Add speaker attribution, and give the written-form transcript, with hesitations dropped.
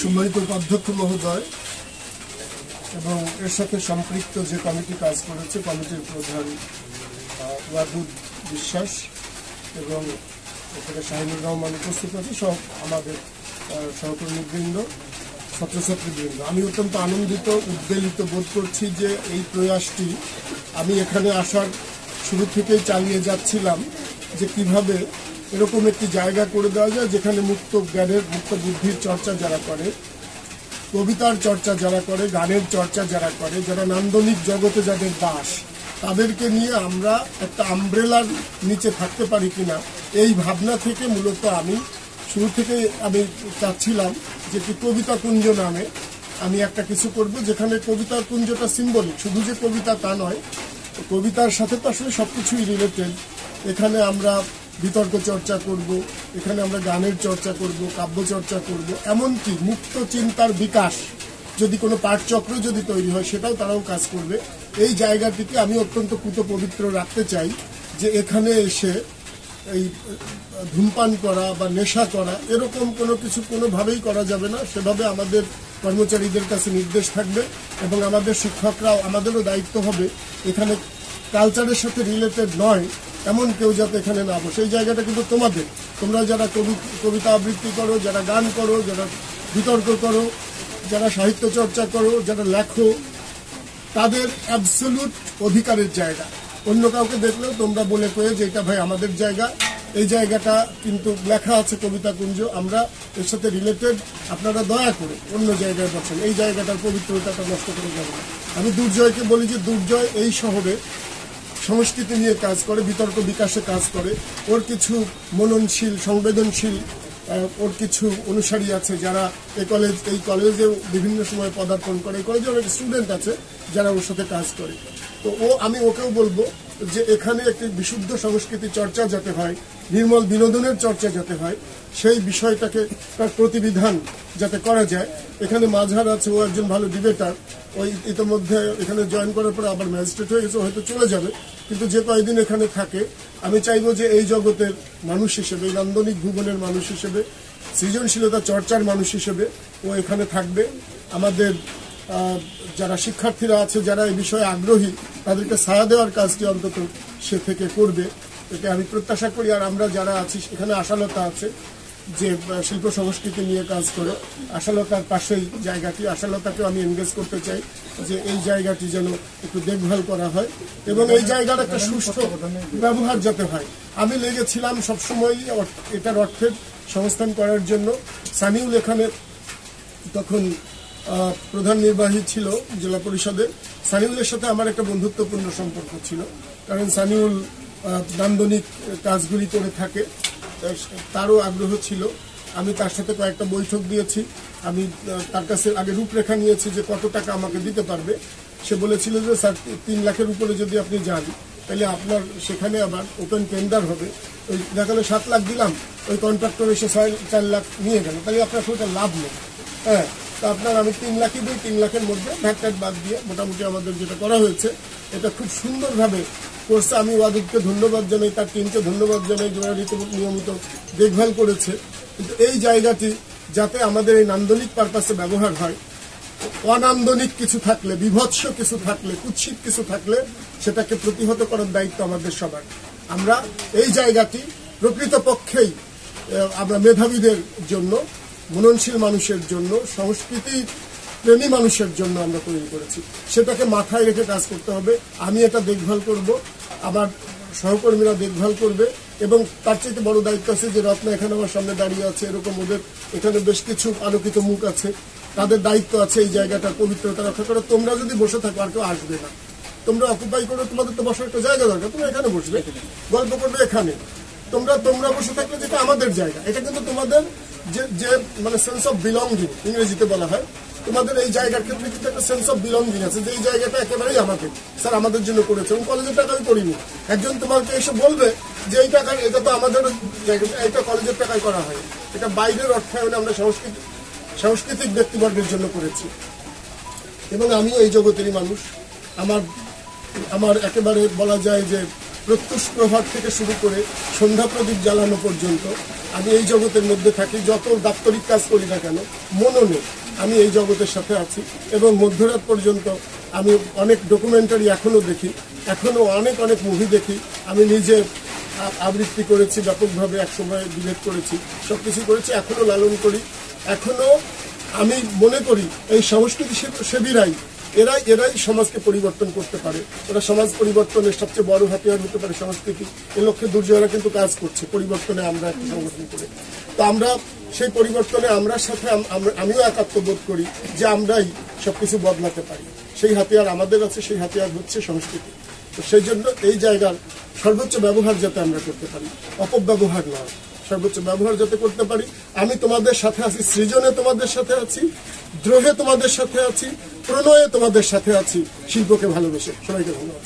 Speaker 1: সম্মানিত উপাধ্যক্ষ মহোদয় এবং এর সাথে সম্পৃক্ত যে কমিটি কাজ করেছে, কমিটির প্রধান ওয়াদুদ বিশ্বাস এবং এখানে শাহিনুর রহমান উপস্থিত আছে, সব আমাদের সহকর্মীবৃন্দ, ছাত্রছাত্রীবৃন্দ, আমি অত্যন্ত আনন্দিত, উদ্বেলিত বোধ করছি যে এই প্রয়াসটি আমি এখানে আসার শুরু থেকেই চালিয়ে যাচ্ছিলাম, যে কিভাবে এরকম একটি জায়গা করে দেওয়া যায় যেখানে মুক্ত জ্ঞানের, মুক্ত বুদ্ধির চর্চা যারা করে, কবিতার চর্চা যারা করে, গানের চর্চা যারা করে, যারা নান্দনিক জগতে যাদের বাস, তাদেরকে নিয়ে আমরা একটা আমব্রেলার নিচে থাকতে পারি কিনা, এই ভাবনা থেকে মূলত আমি শুরু থেকে আমি চাচ্ছিলাম যে কি কবিতা কুঞ্জ নামে আমি একটা কিছু করব, যেখানে কবিতা কুঞ্জটা সিম্বলিক, শুধু যে কবিতা তা নয়, কবিতার সাথে তো আসলে সবকিছুই রিলেটেড। এখানে আমরা বিতর্ক চর্চা করব, এখানে আমরা গানের চর্চা করব, কাব্য চর্চা করব, এমনকি মুক্ত চিন্তার বিকাশ যদি কোনো পাঠচক্র যদি তৈরি হয় সেটাও তারাও কাজ করবে। এই জায়গাটিকে আমি অত্যন্ত কুত পবিত্র রাখতে চাই, যে এখানে এসে এই ধূমপান করা বা নেশা করা এরকম কোনো কিছু কোনোভাবেই করা যাবে না। সেভাবে আমাদের কর্মচারীদের কাছে নির্দেশ থাকবে এবং আমাদের শিক্ষকরাও, আমাদেরও দায়িত্ব হবে এখানে কালচারের সাথে রিলেটেড নয় এমন কেউ যাতে এখানে না বসে। এই জায়গাটা কিন্তু তোমাদের, তোমরা যারা কবিতা আবৃত্তি করো, যারা গান করো, যারা বিতর্ক করো, যারা সাহিত্য চর্চা করো, যারা লেখো, তাদের অ্যাবসলিউট অধিকারের জায়গা। অন্য কাউকে দেখলেও তোমরা বলে কয়ে যে এটা ভাই আমাদের জায়গা, এই জায়গাটা কিন্তু লেখা আছে কবিতা কুঞ্জ, আমরা এর সাথে রিলেটেড, আপনারা দয়া করে অন্য জায়গায় বসেন, এই জায়গাটার পবিত্রতাটা নষ্ট করে যাবে না। আমি দুর্জয়কে বলি যে দুর্জয় এই শহরে সংস্কৃতি নিয়ে কাজ করে, বিতর্ক বিকাশে কাজ করে, ওর কিছু মননশীল, সংবেদনশীল, ওর কিছু অনুসারী আছে যারা এই কলেজেও বিভিন্ন সময় পদার্পণ করে, এই কলেজে অনেক স্টুডেন্ট আছে যারা ওর সাথে কাজ করে। তো আমি ওকেও বলবো যে এখানে একটি বিশুদ্ধ সংস্কৃতি চর্চা যাতে হয়, নির্মল বিনোদনের চর্চা যাতে হয়, সেই বিষয়টাকে তার প্রতিবিধান যাতে করা যায়। এখানে মাঝহার আছে, ও একজন ভালো ডিবেটার, ওই ইতিমধ্যে এখানে জয়েন করার পরে আবার ম্যাজিস্ট্রেট হয়ে গেছে, হয়তো চলে যাবে, কিন্তু যে কয়েকদিন এখানে থাকে আমি চাইবো যে এই জগতের মানুষ হিসেবে, এই নান্দনিক ভুবনের মানুষ হিসেবে, সৃজনশীলতা চর্চার মানুষ হিসেবে ও এখানে থাকবে। আমাদের যারা শিক্ষার্থীরা আছে, যারা এই বিষয়ে আগ্রহী, তাদেরকে ছায়া দেওয়ার কাজটি অন্তত সে থেকে করবে, এটা আমি প্রত্যাশা করি। আর আমরা যারা আছি, এখানে আশালতা আছে যে শিল্প সংস্কৃতি নিয়ে কাজ করে, আশালতার পাশেই জায়গাটি, আশালতাকেও আমি এনগেজ করতে চাই যে এই জায়গাটি যেন একটু দেখভাল করা হয় এবং এই জায়গার একটা সুষ্ঠু ব্যবহার যাতে হয়। আমি লেগেছিলাম সবসময় এটার অর্থের সংস্থান করার জন্য। সানিউল এখানে তখন প্রধান নির্বাহী ছিল জেলা পরিষদে, সানিউলের সাথে আমার একটা বন্ধুত্বপূর্ণ সম্পর্ক ছিল, কারণ সানিউল নান্দনিক কাজগুলি করে থাকে, তারও আগ্রহ ছিল। আমি তার সাথে কয়েকটা বৈঠক দিয়েছি, আমি তার কাছে আগে রূপরেখা নিয়েছি যে কত টাকা আমাকে দিতে পারবে। সে বলেছিল যে স্যার 3 লাখের উপরে যদি আপনি যান তাহলে আপনার সেখানে আবার ওপেন টেন্ডার হবে, ওই দেখালে 7 লাখ দিলাম, ওই কন্ট্রাক্টর এসে 4 লাখ নিয়ে গেল, তাহলে আপনার খুব লাভ নেই। হ্যাঁ, তা আপনার আমি 3 লাখই দিই, 3 লাখের মধ্যে ভ্যাট বাদ দিয়ে মোটামুটি আমাদের যেটা করা হয়েছে এটা খুব সুন্দরভাবে করছে। আমি ওয়াদুদকে ধন্যবাদ জানাই, তার টিমকে ধন্যবাদ জানাই, যারা নিয়মিত দেখভাল করেছে। কিন্তু এই জায়গাটি যাতে আমাদের এই নান্দনিক পারপাসে ব্যবহার হয়, অনান্দনিক কিছু থাকলে, বিভৎস কিছু থাকলে, কুৎসিত কিছু থাকলে সেটাকে প্রতিহত করার দায়িত্ব আমাদের সবার। আমরা এই জায়গাটি প্রকৃতপক্ষেই আমরা মেধাবীদের জন্য, মননশীল মানুষের জন্য, সংস্কৃতি প্রেমী মানুষের জন্য আমরা তৈরি করেছি। সেটাকে মাথায় রেখে কাজ করতে হবে। আমি এটা দেখভাল করব, আমার সহকর্মীরা দেখভাল করবে এবং তার চাইতে বড় দায়িত্ব আছে যে রত্না এখানে আমার সামনে দাঁড়িয়ে আছে, এরকম ওদের এখানে বেশ কিছু আলোকিত মুখ আছে, তাদের দায়িত্ব আছে এই জায়গাটার পবিত্রতা রক্ষা করা। তোমরা যদি বসে থাকো আর কেউ আসবে না, তোমরা অকুপাই করো, তোমাদের তো বসার একটা জায়গা দরকার, তোমরা এখানে বসবে, গল্প করবে এখানে। তোমরা বসে থাকলে যেটা আমাদের জায়গা, এটা কিন্তু তোমাদের যে মানে সেন্স অফ বিলঙ্গিং ইংরেজিতে বলা হয়, তোমাদের এই জায়গার ক্ষেত্রে কিন্তু একটা সেন্স অফ বিলঙ্গিং আছে যে এই জায়গাটা একেবারেই আমাদের, স্যার আমাদের জন্য করেছে এবং কলেজের টাকা আমি করিনি। একজন তোমাকে এসে বলবে যে এই টাকা, এটা তো আমাদের এটা কলেজের টাকায় করা হয়, এটা বাইরের অর্থায়নে আমরা সাংস্কৃতিক ব্যক্তিবর্গের জন্য করেছি। এবং আমিও এই জগতেরই মানুষ। আমার একেবারে বলা যায় যে প্রত্যুষ প্রভাত থেকে শুরু করে সন্ধ্যা প্রদীপ জ্বালানো পর্যন্ত আমি এই জগতের মধ্যে থাকি। যত দাপ্তরিক কাজ করি না কেন, মননে আমি এই জগতের সাথে আছি। এবং মধ্যরাত পর্যন্ত আমি অনেক ডকুমেন্টারি এখনো দেখি, এখনো অনেক অনেক মুভি দেখি। আমি নিজে আবৃত্তি করেছি ব্যাপকভাবে, একসময় ডিবেট করেছি, সবকিছু করেছি, এখনো লালন করি। এখনো আমি মনে করি এই সংস্কৃতি সেবীরাই এরাই সমাজকে পরিবর্তন করতে পারে। ওরা সমাজ পরিবর্তনের সবচেয়ে বড় হাতিয়ার হতে পারে সংস্কৃতি। এ লক্ষ্যে দুর্জয়রা কিন্তু কাজ করছে পরিবর্তনে। আমরা একটা সংগঠন করে, তো আমরা সেই পরিবর্তনে আমিও একাত্ম বোধ করি যে আমরাই সবকিছু বদলাতে পারি। সেই হাতিয়ার আমাদের আছে, সেই হাতিয়ার হচ্ছে সংস্কৃতি। তো সেই জন্য এই জায়গার সর্বোচ্চ ব্যবহার যাতে আমরা করতে পারি, অপব্যবহার নয়, সর্বোচ্চ ব্যবহার যাতে করতে পারি। আমি তোমাদের সাথে আছি, সৃজনে তোমাদের সাথে আছি, দ্রোহে তোমাদের সাথে আছি, প্রণয়ে তোমাদের সাথে আছি, শিল্পকে ভালোবেসে। সবাইকে ধন্যবাদ।